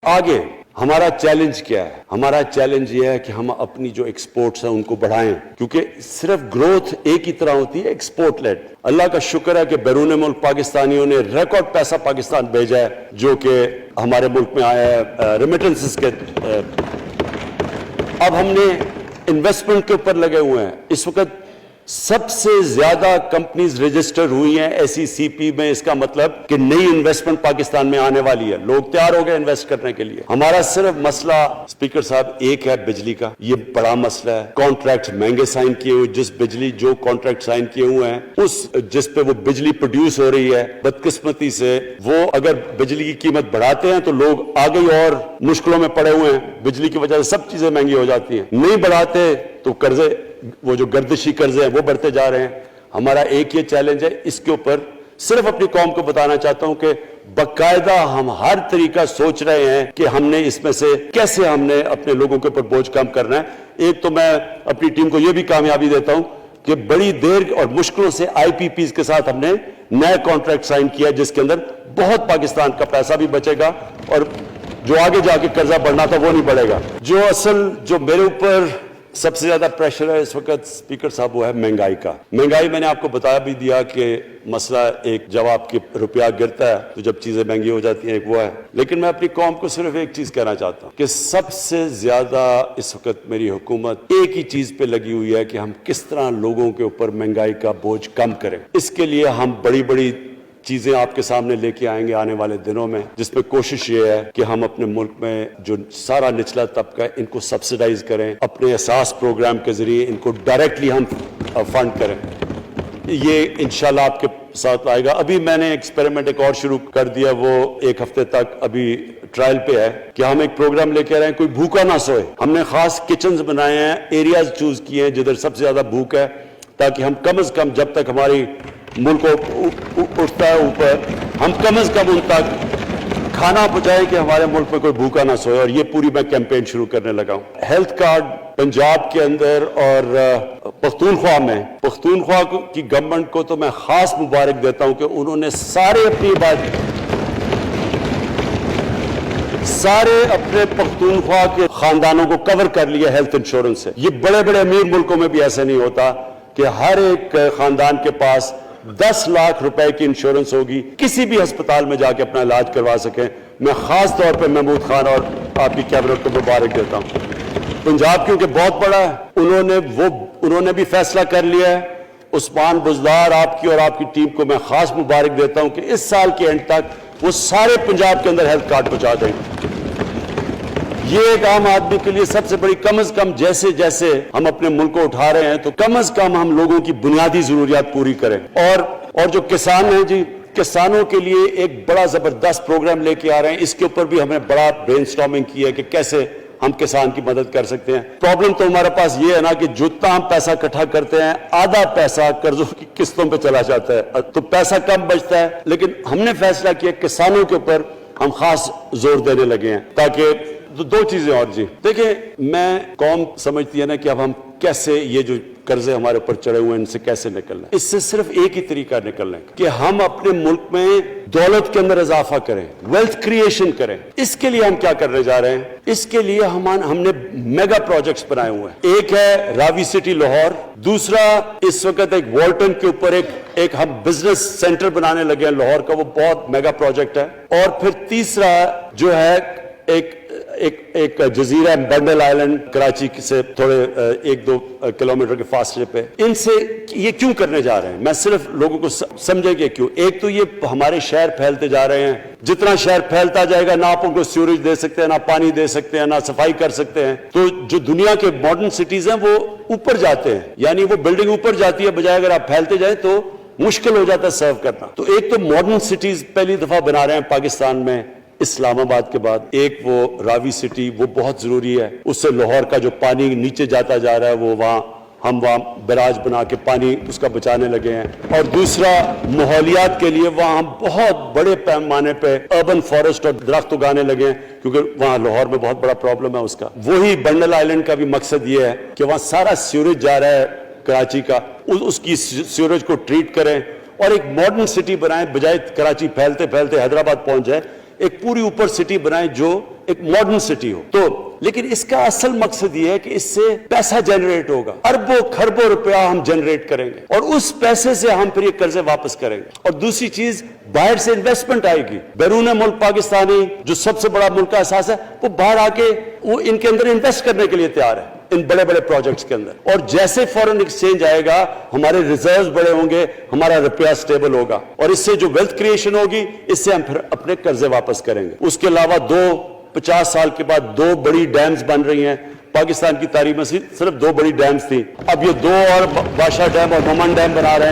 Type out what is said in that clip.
आगे हमारा चैलेंज क्या है? हमारा चैलेंज ये है कि हम अपनी जो एक्सपोर्ट्स हैं उनको बढ़ाएं, क्योंकि सिर्फ ग्रोथ एक ही तरह होती है, एक्सपोर्ट लेड। अल्लाह का शुक्र है कि बैरून मुल्क पाकिस्तानियों ने रिकॉर्ड पैसा पाकिस्तान भेजा है, जो कि हमारे मुल्क में आया है रेमिटेंसेस के। अब हमने इन्वेस्टमेंट के ऊपर लगे हुए हैं। इस वक्त सबसे ज्यादा कंपनीज रजिस्टर हुई हैं SECP में। इसका मतलब कि नई इन्वेस्टमेंट पाकिस्तान में आने वाली है, लोग तैयार हो गए इन्वेस्ट करने के लिए। हमारा सिर्फ मसला स्पीकर साहब एक है, बिजली का। ये बड़ा मसला है। कॉन्ट्रैक्ट महंगे साइन किए हुए, जो कॉन्ट्रैक्ट साइन किए हुए हैं उस जिस पे वो बिजली प्रोड्यूस हो रही है, बदकिस्मती से वो अगर बिजली की कीमत बढ़ाते हैं तो लोग आगे और मुश्किलों में पड़े हुए हैं। बिजली की वजह से सब चीजें महंगी हो जाती हैं। नहीं बढ़ाते तो कर्जे, वो जो गर्दिशी कर्जे हैं वो बढ़ते जा रहे हैं। हमारा एक ये चैलेंज है, इसके ऊपर सिर्फ अपनी कौम को बताना चाहता हूं कि बकायदा हम हर तरीका सोच रहे हैं कि हमने इसमें से कैसे हमने अपने लोगों के ऊपर बोझ कम करना है। एक तो मैं अपनी टीम को यह भी कामयाबी देता हूं कि बड़ी देर और मुश्किलों से IPPs के साथ हमने नया कॉन्ट्रैक्ट साइन किया, जिसके अंदर बहुत पाकिस्तान का पैसा भी बचेगा और जो आगे जाके कर्जा बढ़ना था वो नहीं बढ़ेगा। जो मेरे ऊपर सबसे ज्यादा प्रेशर है इस वक्त स्पीकर साहब, वो है महंगाई का। महंगाई मैंने आपको बताया भी दिया कि मसला एक, जब आपके रुपया गिरता है तो जब चीजें महंगी हो जाती हैं, एक वो है। लेकिन मैं अपनी कौम को सिर्फ एक चीज कहना चाहता हूं कि सबसे ज्यादा इस वक्त मेरी हुकूमत एक ही चीज पे लगी हुई है कि हम किस तरह लोगों के ऊपर महंगाई का बोझ कम करें। इसके लिए हम बड़ी बड़ी चीजें आपके सामने लेके आएंगे आने वाले दिनों में, जिसमें कोशिश ये है कि हम अपने मुल्क में जो सारा निचला तबका है इनको सब्सिडाइज करें, अपने एहसास प्रोग्राम के जरिए इनको डायरेक्टली हम फंड करें। ये इंशाल्लाह आपके साथ आएगा। अभी मैंने एक्सपेरिमेंट एक और शुरू कर दिया, वो एक हफ्ते तक अभी ट्रायल पे है कि हम एक प्रोग्राम लेके आ रहे हैं, कोई भूखा ना सोए। हमने खास किचन्स बनाए हैं, एरियाज चूज किए हैं जिधर सबसे ज्यादा भूख है, ताकि हम कम से कम जब तक हमारी मुल्क उठता है ऊपर, हम कम से कम उन तक खाना पहुंचाएं कि हमारे मुल्क में कोई भूखा ना सोए। और ये पूरी मैं कैंपेन शुरू करने लगा हूं। हेल्थ कार्ड पंजाब के अंदर और पख्तूनख्वा में, पख्तूनख्वा की गवर्नमेंट को तो मैं खास मुबारक देता हूं कि उन्होंने सारे अपने पख्तूनख्वा के खानदानों को कवर कर लिया हेल्थ इंश्योरेंस से। ये बड़े बड़े अमीर मुल्कों में भी ऐसा नहीं होता कि हर एक खानदान के पास 10 लाख रुपए की इंश्योरेंस होगी, किसी भी अस्पताल में जाके अपना इलाज करवा सकें। मैं खास तौर पे महमूद खान और आपकी कैबिनेट को मुबारक देता हूं। पंजाब क्योंकि बहुत बड़ा है, उन्होंने भी फैसला कर लिया है। उस्मान बुजदार आपकी और आपकी टीम को मैं खास मुबारक देता हूं कि इस साल के एंड तक वो सारे पंजाब के अंदर हेल्थ कार्ड पहुंचा देंगे। ये एक आम आदमी के लिए सबसे बड़ी, कम से कम जैसे जैसे हम अपने मुल्क को उठा रहे हैं तो कम से कम हम लोगों की बुनियादी जरूरियात पूरी करें। और जो किसान हैं जी, किसानों के लिए एक बड़ा जबरदस्त प्रोग्राम लेके आ रहे हैं। इसके ऊपर भी हमने बड़ा ब्रेनस्टॉर्मिंग की है कि कैसे हम किसान की मदद कर सकते हैं। प्रॉब्लम तो हमारे पास ये है ना कि जितना हम पैसा इकट्ठा करते हैं, आधा पैसा कर्जों की किस्तों पे चला जाता है, तो पैसा कम बचता है। लेकिन हमने फैसला किया किसानों के ऊपर हम खास जोर देने लगे हैं, ताकि दो चीजें और जी। देखिए, मैं कौम समझती है ना कि अब हम कैसे ये जो कर्जे हमारे ऊपर चढ़े हुए हैं इनसे कैसे निकलना है। इससे सिर्फ एक ही तरीका निकलने का कि हम अपने मुल्क में दौलत के अंदर इजाफा करें, वेल्थ क्रिएशन करें। इसके लिए हम क्या करने जा रहे हैं? इसके लिए हमने मेगा प्रोजेक्ट्स बनाए हुए हैं। एक है रावी सिटी लाहौर, दूसरा इस वक्त एक वॉल्टन के ऊपर एक हम बिजनेस सेंटर बनाने लगे हैं लाहौर का, वो बहुत मेगा प्रोजेक्ट है। और फिर तीसरा जो है एक जजीरा बंडल आइलैंड, कराची से थोड़े 1-2 किलोमीटर के फासले पे। इनसे ये क्यों करने जा रहे हैं, मैं सिर्फ लोगों को समझेंगे क्यों। एक तो ये हमारे शहर फैलते जा रहे हैं, जितना शहर फैलता जाएगा ना आप उनको सीवरेज दे सकते हैं, ना पानी दे सकते हैं, ना सफाई कर सकते हैं। तो जो दुनिया के मॉडर्न सिटीज हैं वो ऊपर जाते हैं, यानी वो बिल्डिंग ऊपर जाती है, बजाय अगर आप फैलते जाए तो मुश्किल हो जाता है सर्व करना। तो एक तो मॉडर्न सिटीज पहली दफा बना रहे हैं पाकिस्तान में इस्लामाबाद के बाद। एक वो रावी सिटी, वो बहुत जरूरी है। उससे लाहौर का जो पानी नीचे जाता जा रहा है वो हम वहाँ बैराज बना के पानी उसका बचाने लगे हैं। और दूसरा माहौलियात के लिए वहाँ हम बहुत बड़े पैमाने पे अर्बन फॉरेस्ट और दरख्त उगाने लगे हैं, क्योंकि वहाँ लाहौर में बहुत बड़ा प्रॉब्लम है उसका। वही बंडल आइलैंड का भी मकसद ये है कि वहाँ सारा सीवरेज जा रहा है कराची का, उसकी सीवरेज को ट्रीट करें और एक मॉडर्न सिटी बनाएं, बजाय कराची फैलते फैलते हैदराबाद पहुंच जाए। एक पूरी ऊपर सिटी बनाएं जो ایک ماڈرن سٹی ہو. تو لیکن اس کا اصل مقصد یہ ہے کہ اس سے پیسہ جنریٹ ہوگا, اربوں خربوں روپیہ ہم جنریٹ کریں گے اور اس پیسے سے ہم پھر یہ قرضے واپس کریں گے. اور دوسری چیز, باہر سے انویسٹمنٹ آئے گی. بیرون ملک پاکستانی جو سب سے بڑا ملک کا احساس ہے, وہ باہر آ کے وہ ان کے اندر انویسٹ کرنے کے لیے تیار ہے, ان بڑے بڑے پروجیکٹس کے اندر. اور جیسے فورن ایکسچینج آئے گا, ہمارے ریزروز بڑے ہوں گے, ہمارا روپیہ سٹیبل ہوگا, اور اس سے جو ویلتھ کریشن ہوگی, اس سے ہم پھر اپنے قرضے واپس کریں گے. اس کے علاوہ 50 سال کے بعد 2 بڑی ڈیمز بن رہی ہیں. پاکستان کی تاریخ میں صرف 2 بڑی ڈیمز تھی, اب یہ 2 اور بادشاہ ڈیم اور مومن ڈیم بنا رہے ہیں.